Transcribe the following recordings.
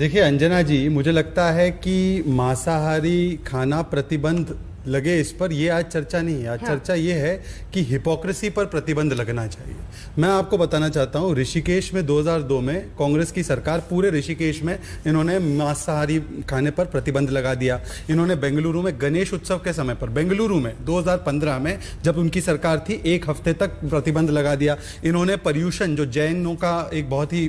देखिए अंजना जी, मुझे लगता है कि मांसाहारी खाना प्रतिबंध लगे इस पर ये आज चर्चा नहीं है। आज चर्चा ये है कि हिपोक्रेसी पर प्रतिबंध लगना चाहिए। मैं आपको बताना चाहता हूँ, ऋषिकेश में 2002 में कांग्रेस की सरकार पूरे ऋषिकेश में इन्होंने मांसाहारी खाने पर प्रतिबंध लगा दिया। इन्होंने बेंगलुरु में गणेश उत्सव के समय पर, बेंगलुरु में 2015 में जब उनकी सरकार थी, 1 हफ्ते तक प्रतिबंध लगा दिया। इन्होंने पर्यूषण, जो जैनों का एक बहुत ही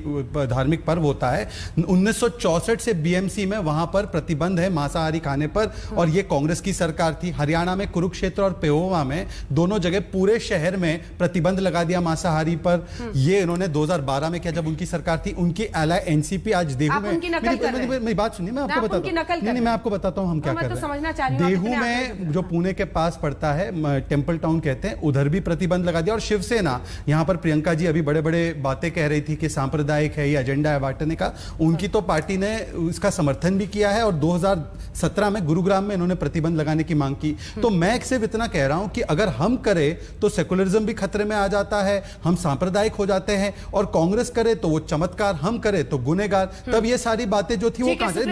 धार्मिक पर्व होता है, 1964 से बीएमसी में वहां पर प्रतिबंध है मांसाहारी खाने पर, और ये कांग्रेस की सरकार थी। हरियाणा में कुरुक्षेत्र और पेहोवा में दोनों जगह पूरे शहर में प्रतिबंध लगा दिया मांसाहारी पर। ये इन्होंने 2012 में किया जब उनकी सरकार थी। उनकी एलाय एनसीपी आज देहू में, मेरी बात सुनिए, मैं आपको बताता हूं। नहीं, मैं आपको बताता हूं हम क्या कर रहे हैं। देहू में जो पुणे के पास पड़ता है, टेंपल टाउन कहते हैं, उधर भी प्रतिबंध लगा दिया। और शिवसेना, यहां पर प्रियंका जी अभी बड़े बड़े बातें कह रही थी कि सांप्रदायिक है, ये एजेंडा है बांटने का। उनकी तो पार्टी ने इसका समर्थन भी किया है और 2017 में गुरुग्राम में इन्होंने प्रतिबंध लगाने की मांग की। तो मैं सिर्फ इतना कह रहा हूं कि अगर हम करें तो सेकुलरिज्म भी खतरे में आ जाता है, हम सांप्रदायिक हो जाते हैं, और कांग्रेस करे तो वो चमत्कार, हम करे तो गुनेगार। तब ये सारी बातें जो थी वो कहां से।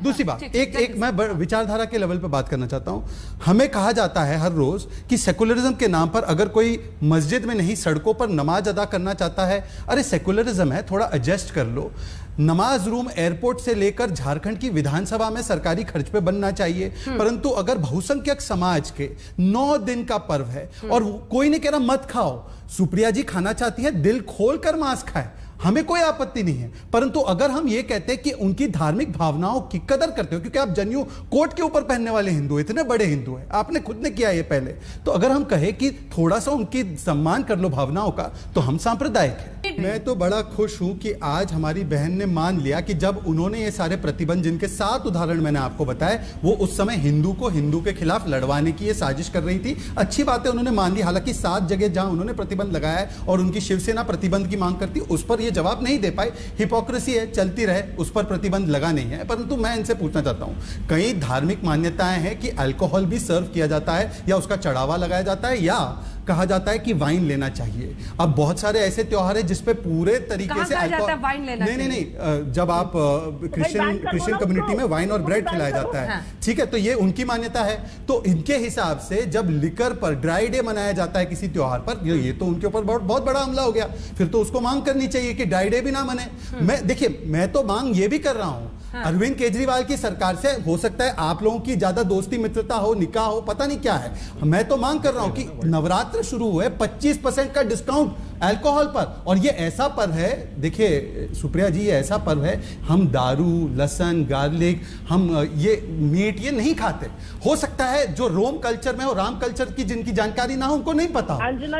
दूसरी बात एक मैं विचारधारा के लेवल पे बात करना चाहता हूं। हमें कहा जाता है हर रोज कि सेकुलरिज्म के नाम पर अगर कोई मस्जिद में नहीं सड़कों पर नमाज अदा करना चाहता है, अरे सेकुलरिज्म है, थोड़ा एडजस्ट कर लो। नमाज रूम एयरपोर्ट से लेकर झारखंड की विधानसभा में सरकारी खर्च पे बनना चाहिए। परंतु अगर बहुसंख्यक समाज के 9 दिन का पर्व है और कोई नहीं कह रहा मत खाओ, सुप्रिया जी खाना चाहती है, दिल खोलकर मांस खाए, हमें कोई आपत्ति नहीं है। परंतु अगर हम ये कहते हैं कि उनकी धार्मिक भावनाओं की कदर करते हो, क्योंकि आप जनेऊ कोट के ऊपर पहनने वाले हिंदू, इतने बड़े हिंदू हैं, आपने खुद ने किया ये पहले, तो अगर हम कहें कि थोड़ा सा उनकी सम्मान कर लो भावनाओं का, तो हम सांप्रदायिक हैं। मैं तो बड़ा खुश हूं कि आज हमारी बहन ने मान लिया कि जब उन्होंने ये सारे प्रतिबंध, जिनके 7 उदाहरण मैंने आपको बताए, वो उस समय हिंदू को हिंदू के खिलाफ लड़वाने की ये साजिश कर रही थी। अच्छी बात है, उन्होंने मान ली। हालांकि 7 जगह जहां उन्होंने प्रतिबंध लगाया है और उनकी शिवसेना प्रतिबंध की मांग करती, उस पर ये जवाब नहीं दे पाए। हिपोक्रेसी है, चलती रहे, उस पर प्रतिबंध लगा नहीं है। परंतु मैं इनसे पूछना चाहता हूं, कई धार्मिक मान्यताएं हैं कि अल्कोहल भी सर्व किया जाता है या उसका चढ़ावा लगाया जाता है, या कहा जाता है कि वाइन लेना चाहिए। अब बहुत सारे ऐसे त्योहार हैं जिसपे पूरे तरीके से वाइन लेना नहीं, जब आप क्रिश्चियन कम्युनिटी में वाइन और ब्रेड खिलाया जाता है, ठीक है, तो ये उनकी मान्यता है। तो इनके हिसाब से जब लिकर पर ड्राई डे मनाया जाता है किसी त्योहार पर, ये तो उनके ऊपर बहुत बड़ा हमला हो गया। फिर तो उसको मांग करनी चाहिए कि ड्राई डे भी ना मने। मैं तो मांग ये भी कर रहा हूं, अरविंद केजरीवाल की सरकार से, हो सकता है आप लोगों की ज्यादा दोस्ती मित्रता हो, निकाह हो, पता नहीं क्या है, मैं तो मांग कर रहा हूं कि नवरात्र शुरू हुए, 25% का डिस्काउंट अल्कोहल पर। और ये ऐसा पर्व है, देखिए सुप्रिया जी, ये ऐसा पर्व है, हम दारू, लहसुन, गार्लिक, हम ये मीट ये नहीं खाते। हो सकता है जो रोम कल्चर में और राम कल्चर की जिनकी जानकारी ना हो, उनको नहीं पता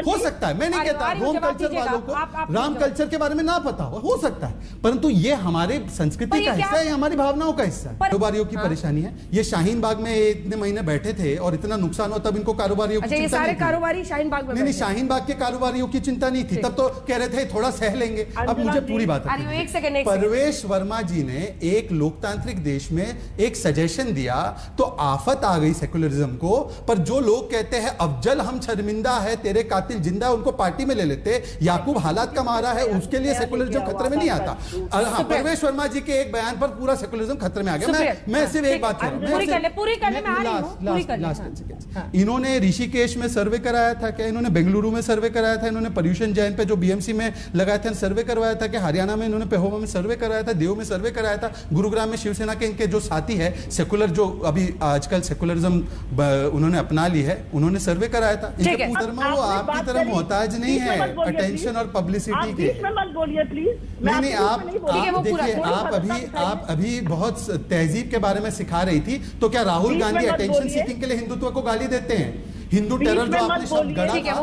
हो सकता है। मैं नहीं कहता रोम कल्चर वालों को राम कल्चर के बारे में ना पता हो सकता है, परंतु ये हमारे संस्कृति का हिस्सा है, हमारी भावनाओं का हिस्सा है। कारोबारियों की परेशानी है। ये शाहीन बाग में इतने महीने बैठे थे और इतना नुकसान हुआ, तब इनको कारोबारियों की चिंता नहीं थी। कारोबारी शाहीन बाग में नहीं, शाहीन बाग के कारोबारियों की चिंता नहीं थी, तब तो कह रहे थे थोड़ा सह लेंगे। अब मुझे पूरी बात है, परवेश वर्मा जी ने एक लोकतांत्रिक देश में एक सजेशन दिया तो आफत आ गई सेकुलरिज्म को। पर जो लोग कहते हैं अफजल हम शर्मिंदा है, तेरे कातिल जिंदा है, उनको पार्टी में ले लेते। याकूब हालात का मारा है, उसके लिए सेकुलरिज्म खतरे में नहीं आता। हाँ, परवेश वर्मा जी के एक बयान पर पूरा सेकुलरिज्म खतरे में आ गया। मैं सिर्फ एक बात कह रहा हूं, इन्होंने ऋषिकेश में सर्वे कराया था क्या? इन्होंने बेंगलुरु में सर्वे कराया था? इन्होंने पर्यूषण जैन पे जो बीएमसी में लगाया था सर्वे करवाया था कि? हरियाणा में इन्होंने पेहोवा में सर्वे कराया था, देव में सर्वे कराया था, गुरुग्राम में शिवसेना के इनके जो साथी है सेकुलर, जो अभी आजकल सेकुलरिज्म उन्होंने अपना ली है, उन्होंने सर्वे कराया था। वो आपकी तरह मोहताज नहीं है अटेंशन और पब्लिसिटी के। नहीं, आप देखिए, आप अभी बहुत तहजीब के बारे में सिखा रही थी, तो क्या राहुल गांधी अटेंशन सीकिंग के लिए हिंदुत्व को गाली देते हैं? हिंदू टेरर जो आपने शब्द गढ़ा था,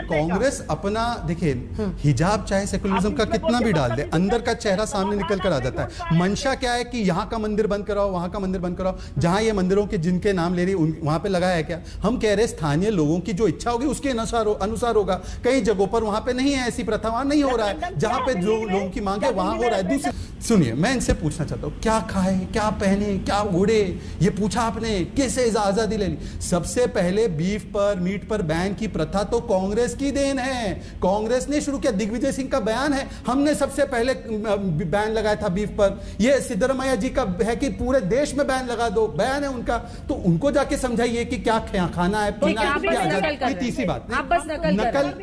कांग्रेस अपना, देखिए हिजाब चाहे सेकुलरिज्म का कितना भी डाल दे, अंदर का चेहरा सामने निकल कर आ जाता है। मंशा क्या है कि यहाँ का मंदिर बंद कराओ, वहां का मंदिर बंद कराओ। जहां ये मंदिरों के जिनके नाम ले रही वहां पे लगाया है क्या? हम कह रहे स्थानीय लोगों की जो इच्छा होगी उसके अनुसार होगा। कई जगहों पर वहां पे नहीं है ऐसी प्रथा, वहां नहीं हो रहा है। जहां पे जो लोगों की मांग है वहां हो रहा है। दूसरी सुनिए, मैं इनसे पूछना चाहता हूं, क्या खाए, क्या पहने, क्या उड़े, ये पूछा आपने, कैसे आजादी ले ली? सबसे पहले बीफ पर, मीट पर बैन की प्रथा तो कांग्रेस की देन है, कांग्रेस ने शुरू किया। दिग्विजय सिंह का बयान है, हमने सबसे पहले बैन लगाया था बीफ पर। ये सिद्धरमैया जी का है कि पूरे देश में बैन लगा दो, बयान है उनका। तो उनको जाके समझाइए कि क्या खाना है, पीना है। तीसरी बात,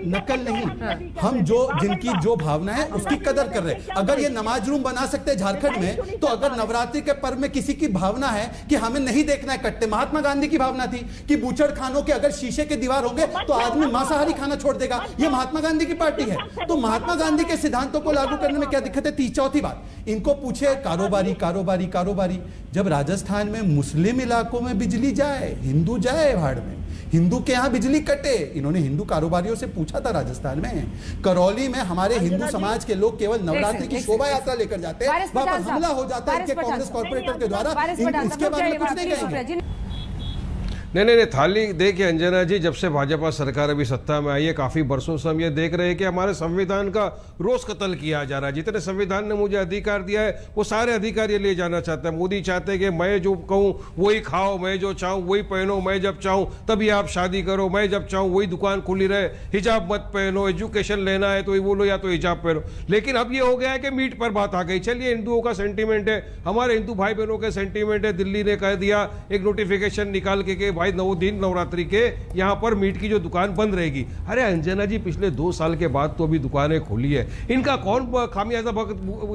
नकल नहीं, हम जो जिनकी जो भावना है उसकी कदर कर रहे हैं। अगर ये नमाज रूम बना सकते हैं झारखंड में, तो अगर नवरात्रि के पर्व में किसी की भावना है कि हमें नहीं देखना है कट्टे, महात्मा गांधी की भावना थी कि बूचड़ खानों के अगर शीशे के दीवार होंगे तो आदमी मांसाहारी खाना छोड़ देगा, ये महात्मा गांधी की पार्टी है। तो महात्मा गांधी के सिद्धांतों को लागू करने में क्या दिक्कत है? चौथी बात, इनको पूछे कारोबारी कारोबारी कारोबारी। जब राजस्थान में मुस्लिम इलाकों में बिजली जाए, हिंदू जाए भाड़ में, हिंदू के यहां बिजली कटे, इन्होंने हिंदू कारोबारियों से पूछा था राजस्थान में। करौली में हमारे हिंदू समाज के लोग केवल नवरात्रि की शोभा यात्रा लेकर जाते हैं, वहां पर हमला हो जाता है इनके कांग्रेस कॉर्पोरेटर के द्वारा। इसके बारे में कुछ नहीं कहेंगे। नहीं, थाली देखिए अंजना जी, जब से भाजपा सरकार अभी सत्ता में आई है, काफी बरसों से हम ये देख रहे हैं कि हमारे संविधान का रोज कत्ल किया जा रहा है। जितने संविधान ने मुझे अधिकार दिया है वो सारे अधिकार ये ले जाना चाहते हैं। मोदी चाहते हैं कि मैं जो कहूँ वही खाओ, मैं जो चाहूँ वही पहनो, मैं जब चाहूँ तभी आप शादी करो, मैं जब चाहूँ वही दुकान खुली रहे, हिजाब मत पहनो, एजुकेशन लेना है तो बोलो या तो हिजाब पहनो। लेकिन अब ये हो गया है कि मीट पर बात आ गई। चलिए, हिंदुओं का सेंटीमेंट है, हमारे हिंदू भाई बहनों के सेंटीमेंट है। दिल्ली ने कह दिया एक नोटिफिकेशन निकाल के भाई 9 दिन नवरात्रि के यहाँ पर मीट की जो दुकान बंद रहेगी। अरे अंजना जी, पिछले 2 साल के बाद तो अभी दुकानें खोली है, इनका कौन खामियाजा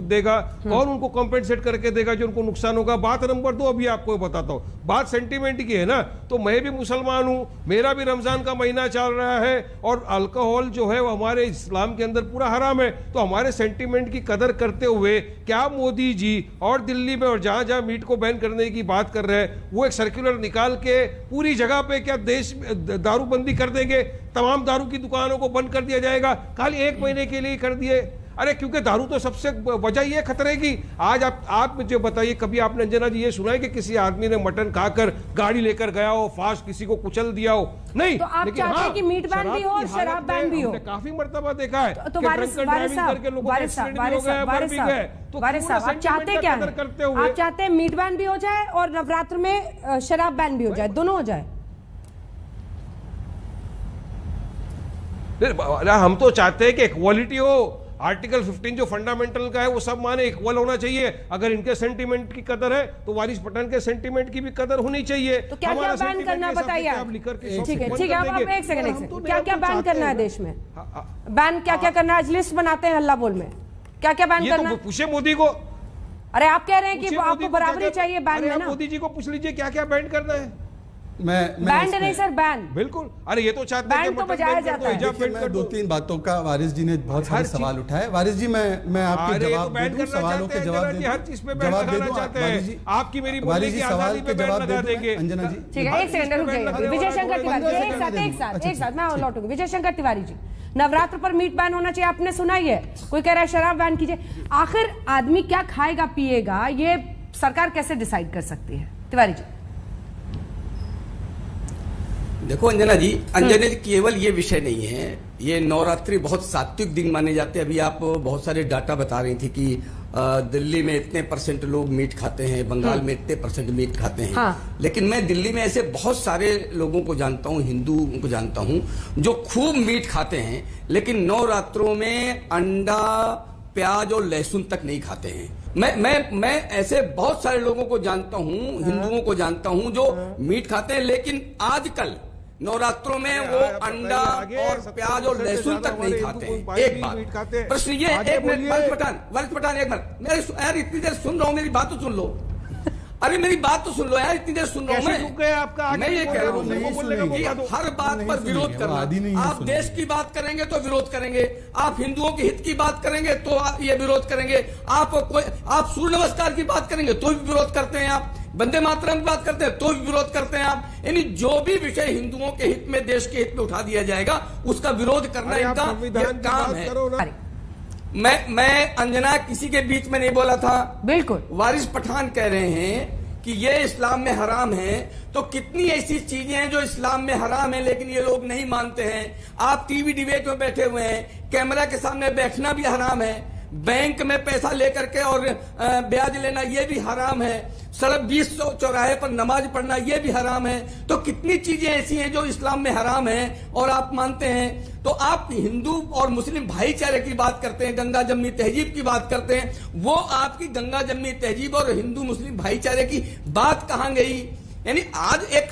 देगा, कौन उनको कॉम्पेंसेट करके देगा जो उनको नुकसान होगा? बात नंबर 2 अभी आपको बताता हूँ, बात सेंटीमेंट की है ना, तो मैं भी मुसलमान हूँ, मेरा भी रमजान का महीना चल रहा है और अल्कोहल जो है वो हमारे इस्लाम के अंदर पूरा हराम है। तो हमारे सेंटीमेंट की कदर करते हुए क्या मोदी जी और दिल्ली में और जहां जहां मीट को बैन करने की बात कर रहे हैं, वो एक सर्कुलर निकाल के पूरी जगह पे क्या देश दारूबंदी कर देंगे? तमाम दारू की दुकानों को बंद कर दिया जाएगा, खाली 1 महीने के लिए कर दिए। अरे क्योंकि दारू तो सबसे वजह ये खतरे की। आज आप मुझे बताइए, कभी आपने अंजना जी ये सुना है कि किसी आदमी ने मटन खाकर गाड़ी लेकर गया हो, फास्ट किसी को कुचल दिया हो? नहीं। तो आप चाहते हैं कि मीट बैन भी हो और शराब बैन भी हो? काफी मर्तबा देखा है। तो वारिस साहब, आप चाहते क्या है? आप चाहते हैं मीट बैन भी हो जाए और नवरात्र में शराब बैन भी हो जाए, दोनों हो जाए? हम तो चाहते हैं कि इक्वालिटी हो। आर्टिकल 15 जो फंडामेंटल का है वो सब माने इक्वल होना चाहिए। अगर इनके सेंटीमेंट की कदर है तो वारिस पठान के सेंटीमेंट की भी कदर होनी चाहिए। तो क्या क्या बैन करना बताइए आप? ठीक है, ठीक है, आप एक सेकंड, क्या क्या बैन करना है देश में? बैन क्या क्या करना है? लिस्ट बनाते हैं हल्ला बोल में, क्या क्या बैन करना है? पूछे मोदी को। अरे आप कह रहे हैं कि आपको बराबरी चाहिए बैन में ना? मोदी जी को पूछ लीजिए क्या क्या बैन करना है। बैंड नहीं सर, बैन। बिल्कुल। अरे ये तो चाहते हैं तो बजाया जाता है। मैं 2-3 बातों का वारिस जी ने बहुत सारे सवाल उठाए। वारिस जी, मैं आपके जवाब दे दूं, सवालों के जवाब दे दूं, हर चीज पे बैन लगाना चाहते हैं। आपकी मेरी बोलने की आजादी पे बैन लगा देंगे। अंजना जी, ठीक है, एक सेकंड रुक जाइए। विजय शंकर तिवारी, एक साथ मैं लौटूंगी। विजय शंकर तिवारी जी, नवरात्र पर मीट बैन होना चाहिए, आपने सुना ही है। कोई कह रहा है शराब बैन कीजिए। आखिर आदमी क्या खाएगा पिएगा, ये सरकार कैसे डिसाइड कर सकती है? तिवारी जी देखो अंजना जी, केवल ये विषय नहीं है, ये नवरात्रि बहुत सात्विक दिन माने जाते हैं। अभी आप बहुत सारे डाटा बता रही थी कि दिल्ली में इतने % लोग मीट खाते हैं, बंगाल में इतने % मीट खाते हैं। हाँ। लेकिन मैं दिल्ली में ऐसे बहुत सारे लोगों को जानता हूँ, हिंदुओं को जानता हूँ, जो खूब मीट खाते हैं लेकिन नवरात्रों में अंडा, प्याज और लहसुन तक नहीं खाते हैं। मैं ऐसे बहुत सारे लोगों को जानता हूँ, हिंदुओं को जानता हूँ जो मीट खाते हैं लेकिन आजकल नवरात्रों में वो अंडा और प्याज और लहसुन तक नहीं खाते हैं। एक बात, प्रश्न ये, एक मिनट, वारिस पठान एक मिनट, यार इतनी देर सुन रहा हूँ, मेरी बात तो सुन लो। अरे मेरी बात तो सुन लो यार, इतनी देर सुन रहा हूँ मैं ये कह रहा हूँ कि हर बात पर विरोध करना। आप देश की बात करेंगे तो विरोध करेंगे, आप हिंदुओं के हित की बात करेंगे तो ये विरोध करेंगे, आप सूर्य नमस्कार की बात करेंगे तो भी विरोध करते हैं, आप वंदे मातरम की बात करते हैं तो भी विरोध करते हैं आप। यानी जो भी विषय हिंदुओं के हित में, देश के हित में उठा दिया जाएगा उसका विरोध करना इनका काम है। मैं अंजना किसी के बीच में नहीं बोला था। बिल्कुल। वारिस पठान कह रहे हैं कि ये इस्लाम में हराम है, तो कितनी ऐसी चीजें हैं जो इस्लाम में हराम है लेकिन ये लोग नहीं मानते हैं। आप टीवी डिबेट में बैठे हुए हैं, कैमरा के सामने बैठना भी हराम है, बैंक में पैसा लेकर के और ब्याज लेना ये भी हराम है, सड़क 20 चौराहे पर नमाज पढ़ना ये भी हराम है। तो कितनी चीजें ऐसी हैं जो इस्लाम में हराम है और आप मानते हैं। तो आप हिंदू और मुस्लिम भाईचारे की बात करते हैं, गंगा जमनी तहजीब की बात करते हैं, वो आपकी गंगा जमनी तहजीब और हिंदू मुस्लिम भाईचारे की बात कहां गई? यानी आज एक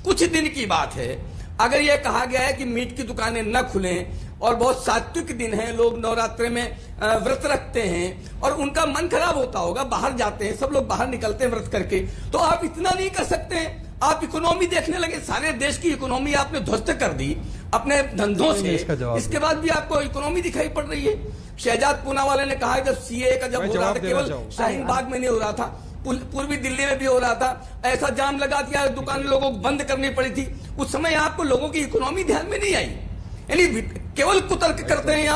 कुछ दिन की बात है, अगर यह कहा गया है कि मीट की दुकानें न खुलें और बहुत सात्विक दिन है, लोग नवरात्रि में व्रत रखते हैं और उनका मन खराब होता होगा, बाहर जाते हैं, सब लोग बाहर निकलते हैं व्रत करके, तो आप इतना नहीं कर सकते हैं? आप इकोनॉमी देखने लगे, सारे देश की इकोनॉमी आपने ध्वस्त कर दी अपने धंधों से, इसके बाद भी आपको इकोनॉमी दिखाई पड़ रही है। शहजाद पूनावाला ने कहा जब सीए का जब हो रहा था केवल शाहीन बाग में नहीं हो रहा था, पूर्वी दिल्ली में भी हो रहा था, ऐसा जाम लगा दिया, दुकान लोगों को बंद करनी पड़ी थी, उस समय आपको लोगों की इकोनॉमी ध्यान में नहीं आई। यानी केवल कुतर्क करते हैं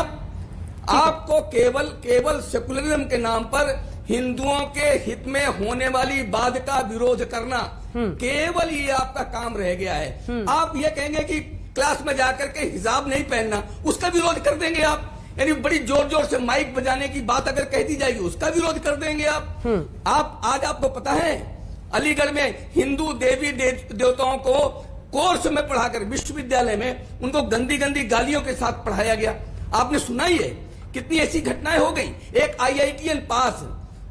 आपको केवल सेकुलरिज्म के नाम पर हिंदुओं के हित में होने वाली बात का विरोध करना, केवल ये आपका काम रह गया है। आप ये कहेंगे कि क्लास में जाकर के हिजाब नहीं पहनना, उसका विरोध कर देंगे आप। यानी बड़ी जोर जोर से माइक बजाने की बात अगर कह दी जाएगी उसका विरोध कर देंगे आप आज आपको पता है अलीगढ़ में हिंदू देवी देवताओं को कोर्स में पढ़ाकर विश्वविद्यालय में उनको गंदी गंदी गालियों के साथ पढ़ाया गया। आपने सुना ही है, कितनी ऐसी घटनाएं हो गई। एक IITN पास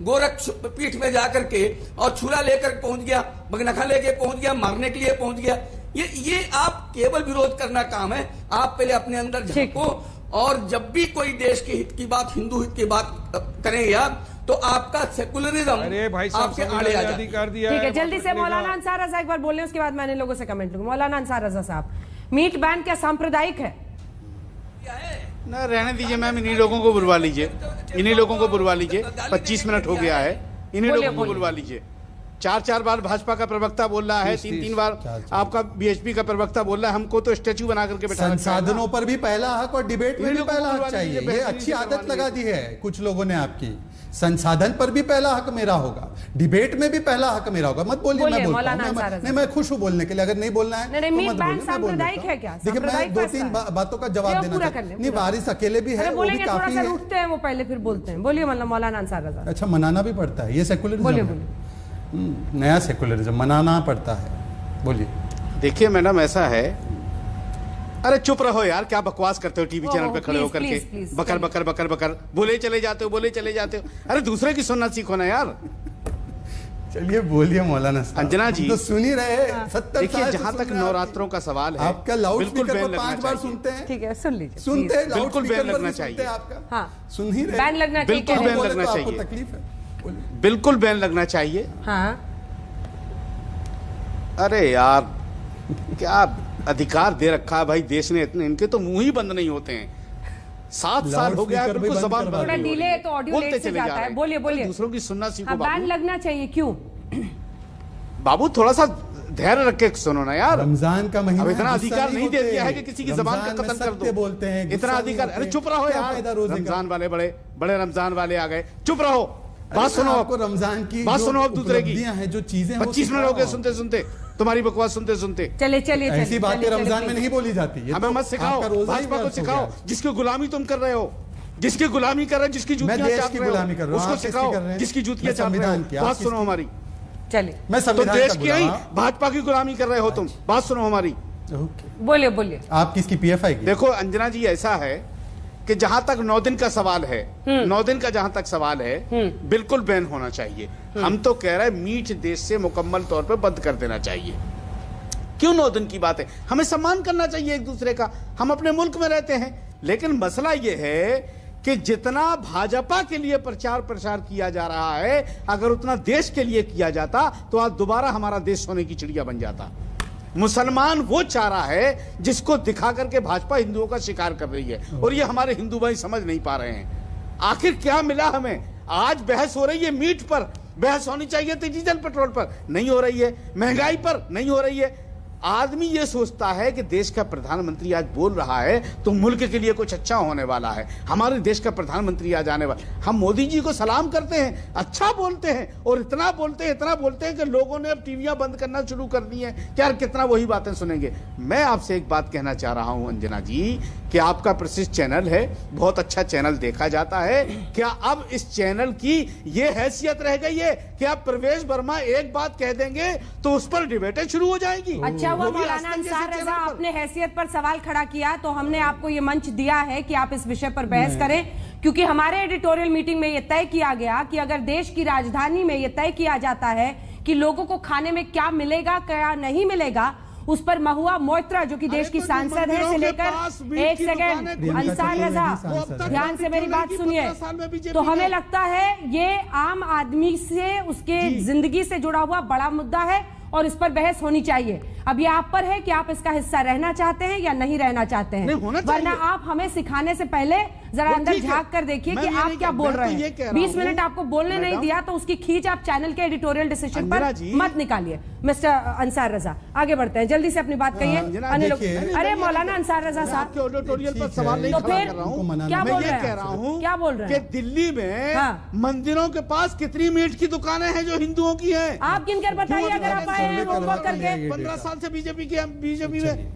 गोरक्ष पीठ में जाकर के और छुरा लेकर पहुंच गया, बगनखा लेके पहुंच गया, मारने के लिए पहुंच गया। ये आप केवल विरोध करना काम है। आप पहले अपने अंदर झांको और जब भी कोई देश के हित की बात, हिंदू हित की बात करेंगे आप, तो आपका सेकुलरिज्म आपके आड़े आ जाएगा। ठीक है, जल्दी से मौलाना अंसार रजा एक बार बोल लें, उसके बाद मैंने लोगों से कमेंट लूंगा। मौलाना अंसार रजा साहब, मीट बैन क्या सांप्रदायिक है? ना रहने दीजिए मैम, इन्हीं लोगों को बुलवा लीजिए, 25 मिनट हो गया है, इन्हीं लोगों को बुलवा लीजिए। 4 बार भाजपा का प्रवक्ता बोल रहा है, 3 बार आपका BHP का प्रवक्ता बोल रहा है, हमको तो स्टैच्यू बना करके बैठा। संसाधनों पर भी पहला हक और डिबेट में भी पहला हक चाहिए। ये अच्छी आदत लगा दी है कुछ लोगों ने आपकी। संसाधन पर भी पहला हक मेरा होगा, डिबेट में भी पहला हक मेरा होगा। मत बोलिए, मैं बोलता हूं, नहीं मैं खुश हूं बोलने के लिए। अगर नहीं बोलना है तो मत बोलिए। देखिए मैं 2-3 बातों का जवाब देना चाहता हूं। नहीं, वारिस अकेले भी है, वो भी काफी है। उठते हैं वो पहले फिर बोलते हैं। बोलिए मौलाना अंसार रजा। अच्छा, मनाना भी पड़ता है, ये सेकुलरिज्म, नया सेकुलरिज्म, मनाना पड़ता है। बोलिए। देखिए मैडम, ऐसा है, अरे चुप रहो यार, क्या बकवास करते हो टीवी चैनल पे खड़े होकर के, बकर बकर बकर बकर बोले चले जाते हो। अरे दूसरे की सुनना सीखो ना यार। चलिए बोलिए मौलाना साहब। अंजना जी तो सुन ही रहे। 70 देखिए, जहां तक नवरात्रों का सवाल है, आपका लाउड स्पीकर पर 5 बार सुनते हैं। ठीक है, सुन लीजिए। सुनते हैं, बिल्कुल बैन लगना चाहिए आपका। हाँ, सुन ही रहे, बैन लगना चाहिए, बिल्कुल बैन लगना चाहिए, तकलीफ है, बिल्कुल बैन लगना चाहिए। हाँ, अरे यार क्या अधिकार दे रखा है भाई देश ने, इतने इनके तो मुंह ही बंद नहीं होते हैं। 7 साल हो गया, बिल्कुल जबान बंद। थोड़ा डिले है तो ऑडियो लेट से जाता है। बोलिए। दूसरों की सुनना सीखो। बैन लगना चाहिए, क्यों? बाबू थोड़ा सा धैर्य रख के सुनो ना यार। रमजान का महीना, अब इतना अधिकार नहीं दे दिया है कि किसी की जबान का कत्ल कर दो। बोलते हैं इतना अधिकार, अरे चुप रहो यार। रमजान वाले बड़े रमजान वाले आ गए, चुप रहो, बात सुनो। आपको रमजान की बात सुनो, अब दूसरे की हैं जो चीजें 25 मिनट हो गए सुनते तुम्हारी बकवास सुनते। चलिए ऐसी बातें रमजान में नहीं बोली जाती। हमें मत सिखाओ, भाजपा को सिखाओ, जिसकी गुलामी तुम कर रहे हो, जिसकी गुलामी कर रहे हो, जिसकी जूतियां चाट रहे हो, उसको सिखाओ, जिसकी जूतियां चाट रहे हो। बात सुनो हमारी। चलिए, मैं संविधान देश की नहीं, भाजपा की गुलामी कर रहे हो तुम। बात सुनो हमारी। बोलिए। आप किसकी? PFI की? देखो अंजना जी, ऐसा है कि जहां तक 9 दिन का सवाल है, 9 दिन का जहां तक सवाल है, बिल्कुल बैन होना चाहिए। हम तो कह रहे हैं मीट देश से मुकम्मल तौर पे बंद कर देना चाहिए। क्यों 9 दिन की बात है? हमें सम्मान करना चाहिए एक दूसरे का, हम अपने मुल्क में रहते हैं। लेकिन मसला यह है कि जितना भाजपा के लिए प्रचार प्रसार किया जा रहा है, अगर उतना देश के लिए किया जाता तो आज दोबारा हमारा देश सोने की चिड़िया बन जाता। मुसलमान वो चाह रहा है जिसको दिखा करके भाजपा हिंदुओं का शिकार कर रही है, और ये हमारे हिंदू भाई समझ नहीं पा रहे हैं। आखिर क्या मिला हमें? आज बहस हो रही है मीट पर, बहस होनी चाहिए थी डीजल पेट्रोल पर, नहीं हो रही है। महंगाई पर नहीं हो रही है। आदमी ये सोचता है कि देश का प्रधानमंत्री आज बोल रहा है तो मुल्क के लिए कुछ अच्छा होने वाला है, हमारे देश का प्रधानमंत्री आज आने वाला। हम मोदी जी को सलाम करते हैं, अच्छा बोलते हैं, और इतना बोलते हैं कि लोगों ने अब टीवियां बंद करना शुरू कर दी हैं। क्या कितना वही बातें सुनेंगे? मैं आपसे एक बात कहना चाह रहा हूं अंजना जी कि आपका प्रसिद्ध चैनल है, बहुत अच्छा चैनल देखा जाता है, क्या अब इस चैनल की ये हैसियत रह गई है कि आप प्रवेश वर्मा एक बात कह देंगे तो उस पर डिबेटें शुरू हो जाएगी? अच्छा हुआ वो भी मौलाना आस्था जैसे अंसार चैनल रजा पर। आपने हैसियत पर सवाल खड़ा किया, तो हमने आपको ये मंच दिया है कि आप इस विषय पर बहस करें, क्योंकि हमारे एडिटोरियल मीटिंग में ये तय किया गया कि अगर देश की राजधानी में ये तय किया जाता है कि लोगों को खाने में क्या मिलेगा क्या नहीं मिलेगा, उस पर महुआ मोइत्रा जो कि देश की सांसद है से लेकर, एक सेकेंड अंसार रजा ध्यान से मेरी बात सुनिए, तो हमें लगता है ये आम आदमी से उसके जिंदगी से जुड़ा हुआ बड़ा मुद्दा है और इस पर बहस होनी चाहिए। अब ये आप पर है कि आप इसका हिस्सा रहना चाहते हैं या नहीं रहना चाहते हैं, वरना आप हमें सिखाने से पहले जरा अंदर झांक कर देखिए कि आप क्या बोल रहे हैं। 20 मिनट आपको बोलने नहीं दिया तो उसकी खींच आप चैनल के एडिटोरियल डिसीजन पर मत निकालिए। मिस्टर अंसार रजा आगे बढ़ते हैं, जल्दी से अपनी बात कहिए। अरे मौलाना अंसार रजा साहब एडिटोरियल पर सवाल नहीं तो खड़ा फिर कर रहा हूं, क्या बोल मैं ये रहे कह हैं? रहा हूं क्या बोल रहे कि हैं? दिल्ली में हाँ। मंदिरों के पास कितनी मीट की दुकानें हैं जो हिंदुओं की हैं? आप गिनकर बताइए अगर आप आए हैं होमवर्क करके, 15 साल से बीजेपी में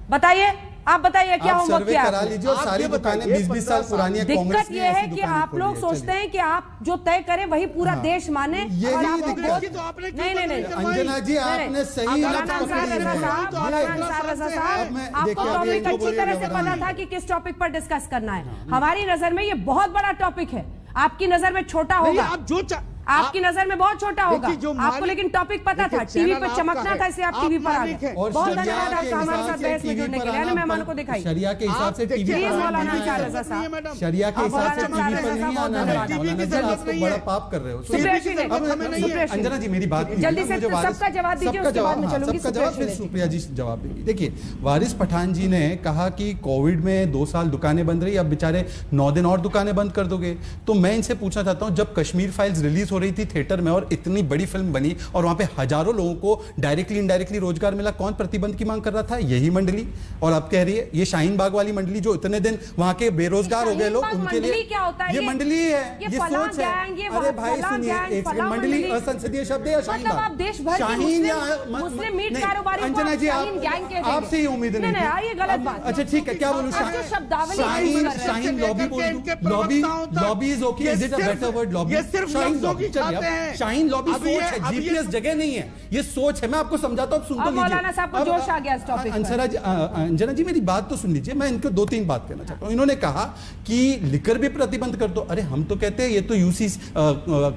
बताइए, आप बताइए क्या आप होमवर्क सर्वे किया करा आपने? लीजिए और सारी दुकानें 20-20 साल पुरानी है। दिक्कत ये है कि आप लोग सोचते हैं कि आप जो तय करें वही पूरा देश माने, यही और आपको दिक्कत बहुत- है। तो आपने नहीं अंजना जी आपने सही मौलाना लफ्ज़ अंसार पकड़े रजा हैं। साहब, मौलाना अंसार रजा साहब, अब मैं- आपको देखिए, अभी टॉपिक इनको अच्छी बोलिए तरह से व्यवधान पता नहीं। था कि किस टॉपिक पर डिस्कस करना है। हमारी नजर में ये बहुत बड़ा टॉपिक है, आपकी नजर में छोटा नहीं, होगा, आप जो आपकी नजर में बहुत छोटा होगा। देखिए, जो आपको मालिक- लेकिन टॉपिक पता था, देखिए, टीवी चैनल पर आपका चमकना है, था, इसलिए आप आप टीवी पर आ मालिक गए। हैं। और बहुत शरिया धन्यवाद के आपका हमारे हिसाब साथ से बहस में टीवी जुड़ने पर के लिए। आना मेहमानों को दिखाई शरिया के हिसाब से टीवी प्लीज पर मौलाना आना अंसार है। रजा साहब, शरिया के हिसाब से मौलाना टीवी पर अंसार नहीं रजा आना साहब, है। बहुत मौलाना धन्यवाद। जी आप तो बड़ा पाप कर रहे हो। सुप्रिया सिंह, अब सुप्रिया सिंह। अंजना जी मेरी बात नहीं जल्दी है, से मुझे वारिस- सबका जवाब दीजिए, सबका उसके बाद मैं हाँ, चलूंगी सबका सुप्रिया जवाब फिर सिंह। सुप्रिया जी जवाब देंगी। देखिए वारिस पठान जी ने कहा कि कोविड में 2 साल दुकानें बंद रही, अब बेचारे 9 दिन और दुकानें बंद कर दोगे। तो मैं इनसे पूछना चाहता हूं, जब कश्मीर फाइल्स रिलीज हो रही थी थिएटर में और इतनी बड़ी फिल्म बनी और वहां पे हजारों लोगों को डायरेक्टली इनडायरेक्टली रोजगार मिला, कौन प्रतिबंध की मांग कर रहा था? यही मंडली। और अब कह रही है ये शाहीन बाग वाली मंडली जो इतने दिन वहां के बेरोजगार हो गए लोग, उनके लिए क्या होता है? ये मंडली है, ये फलां सोच है। गैंग, ये अरे भाई फलां सुनिए, गैंग, एक फलां मंडली मंडली। असंसदीय शब्द है या शाहीन मतलब बाग? आप देश भर के शाहीन या मुस्लिम मीट नहीं, कारोबारी को अंजना जी शाहीन गैंग कह देंगे। आपसे ही उम्मीद नहीं नहीं, थी। ये गलत अब- बात है। अच्छा ठीक है, क्या बोलूं? आप जो शब्दावली शाहीन यूज कर रहे हैं। शाहीन लॉबी बोल दूं? Lobby is okay, is it a better word? Lobby ये सिर्फ शाहीन लफ्जों की लॉबी, चलिए, खाते अब हैं। शाहीन लॉबी अब ये- सोच है, अब ये- जीपीएस जगह नहीं है, ये सोच है। मैं आपको समझाता हूं, सुन तो अब लीजिए। मौलाना साहब को अब- जोश आ गया इस टॉपिक पर। अंसरा जी, अंजना जी मेरी बात तो सुन लीजिए, मैं इनको 2-3 बात कहना चाहता हूं। इन्होंने कहा कि लिकर भी प्रतिबंध कर दो। अरे हम तो कहते हैं ये तो यूसीसी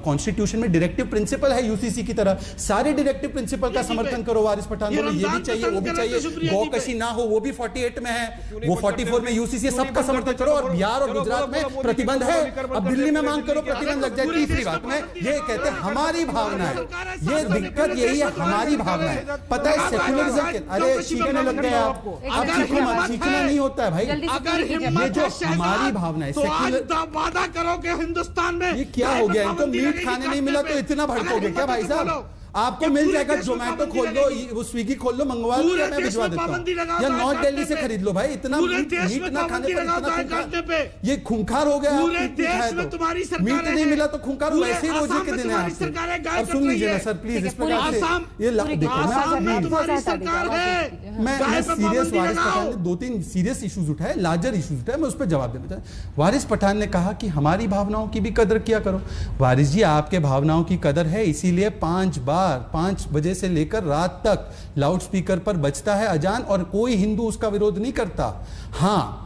कॉन्स्टिट्यूशन में डायरेक्टिव प्रिंसिपल है, यूसीसी की तरह सारे डायरेक्टिव प्रिंसिपल का समर्थन करो। वारिस पठान बोले ये भी चाहिए, वो भी चाहिए, गौकशी ना हो वो भी 48 में है, वो 44 में यूसीसी, सबका समर्थन करो। और बिहार और गुजरात में प्रतिबंध है, अब दिल्ली में मांग करो प्रतिबंध लग जाए। तीसरी बात में ये कहते हैं हमारी भावना है, ये दिक्कत यही है, हमारी भावना है। पता है सेकुलरिज्म के, अरे चीखने लग गए आप चीखो मत, चीखना नहीं होता है भाई। जल्दी से अगर पूरी कीजिए। हिम्मत ये जो है शहजाद, हमारी भावना है, तो आज सेक्युलर- वादा करो कि हिंदुस्तान में ये क्या हो गया? इनको मीट खाने नहीं मिला तो इतना भड़कोगे क्या भाई साहब? आपको मिल जाएगा, जोमेटो खोल लो, वो स्विगी खोल लो, मंगवा लो, पूरे मैं देश भिजवा में देता पाबंदी हूँ, लगाओ या चाय नॉर्थ काटने दिल्ली से पे। खरीद लो भाई। इतना पूरे मीट देश में ना खाने पाबंदी पर लगाओ इतना चाय खूंखार- काटने पे। ये खूंखार हो गया। पूरे मीट नहीं देश खाए में तो। तुम्हारी सरकार मीट नहीं मिला तो खूंखार पूरे वैसे ही रोजे आसाम के में दिन है तुम्हारी आपके। सरकार है, गाय अब सुन पक लीजिए रही ना है। सर प्लीज, इस पूरी प्रकार से आसाम- ये देखो आसाम में मैं तुम्हारी सरकार है, मैं गाय पे सीरियस पाबंदी वारिस लगाओ। पठान ने 2-3 सीरियस इश्यूज उठाए, लार्जर इश्यूज उठाए, मैं उस पर जवाब देना चाहता हूं। वारिस पठान ने कहा कि हमारी भावनाओं की भी कदर किया करो। वारिस जी आपके भावनाओं की कदर है, इसीलिए 5 बार 5 बजे से लेकर रात तक लाउड स्पीकर पर बजता है अजान और कोई हिंदू उसका विरोध नहीं करता। हाँ,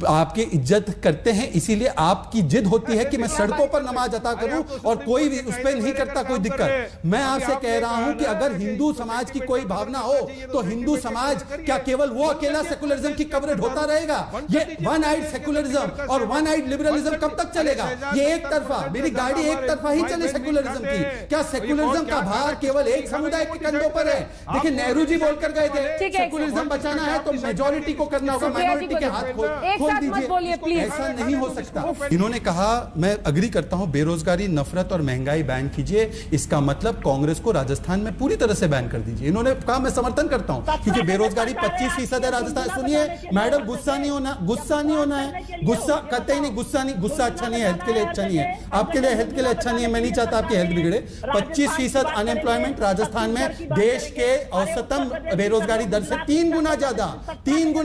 आपकी इज्जत करते हैं, इसीलिए आपकी जिद होती है कि मैं सड़कों पर नमाज अता करूं और कोई भी उस पर नहीं करता कोई दिक्कत। मैं आपसे कह रहा हूं कि अगर हिंदू समाज की कोई भावना हो तो हिंदू समाज क्या केवल वो अकेला सेकुलरिज्म की कवरेज होता रहेगा? ये वन आइड सेकुलरिज्म और वन आइड लिबरलिज्म कब तक चलेगा? ये एक तरफा, मेरी गाड़ी एक तरफा ही चले सेकुलरिज्म की? क्या सेकुलरिज्म का भार केवल एक समुदाय के कंधों पर है? देखिए नेहरू जी बोलकर गए थे ठीक है, सेकुलरिज्म बचाना है तो मेजॉरिटी को करना होगा, माइनॉरिटी के हाथ खोल बोल साथ मत बोलिए, दीजिए, प्लीज। ऐसा नहीं हो सकता। इन्होंने कहा, मैं अग्री करता हूं, बेरोजगारी, नफरत और महंगाई बैन कीजिए, इसका मतलब कांग्रेस को राजस्थान में पूरी तरह से बैन कर दीजिए। इन्होंने कहा, मैं समर्थन करता हूं, क्योंकि बेरोजगारी 25% है राजस्थान। सुनिए मैडम, गुस्सा नहीं होना, गुस्सा नहीं होना है, गुस्सा कहते ही नहीं, गुस्सा नहीं, गुस्सा अच्छा नहीं है, हेल्थ के लिए अच्छा नहीं है, आपके लिए हेल्थ के लिए अच्छा नहीं है, मैं नहीं चाहता आपकी हेल्थ बिगड़े। 25% अनएम्प्लॉयमेंट राजस्थान में, देश के औसतम बेरोजगारी दर से 3 गुना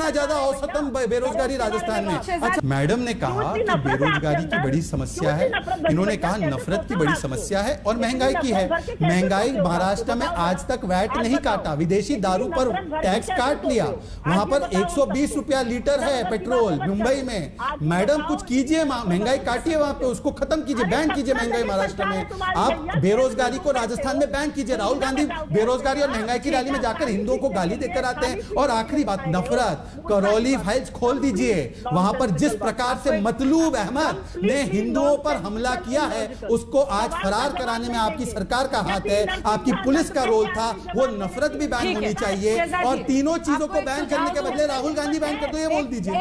ज्यादा औसतम बेरोजगारी राजस्थान में। अच्छा, मैडम ने कहा कि बेरोजगारी की बड़ी समस्या है, इन्होंने कहा नफरत की बड़ी समस्या है और महंगाई की है। महंगाई, महाराष्ट्र में आज तक वैट नहीं काटा, विदेशी दारू पर टैक्स काट लिया, वहां पर 120 रुपया लीटर है पेट्रोल मुंबई में। मैडम कुछ कीजिए, महंगाई काटिए वहां पे, उसको खत्म कीजिए, बैन कीजिए महंगाई महाराष्ट्र में। आप बेरोजगारी को राजस्थान में बैन कीजिए। राहुल गांधी बेरोजगारी और महंगाई की रैली में जाकर हिंदुओं को गाली देकर आते हैं। और आखिरी बात, नफरत, करौली फाइल्स खोल दीजिए, वहां पर जिस प्रकार से मतलूब अहमद ने हिंदुओं पर हमला किया है, उसको आज फरार कराने में आपकी सरकार का हाथ है, आपकी पुलिस का रोल था। वो नफरत भी बैन होनी चाहिए और तीनों चीजों को बैन करने के बदले राहुल गांधी बैन कर दो, ये बोल दीजिए।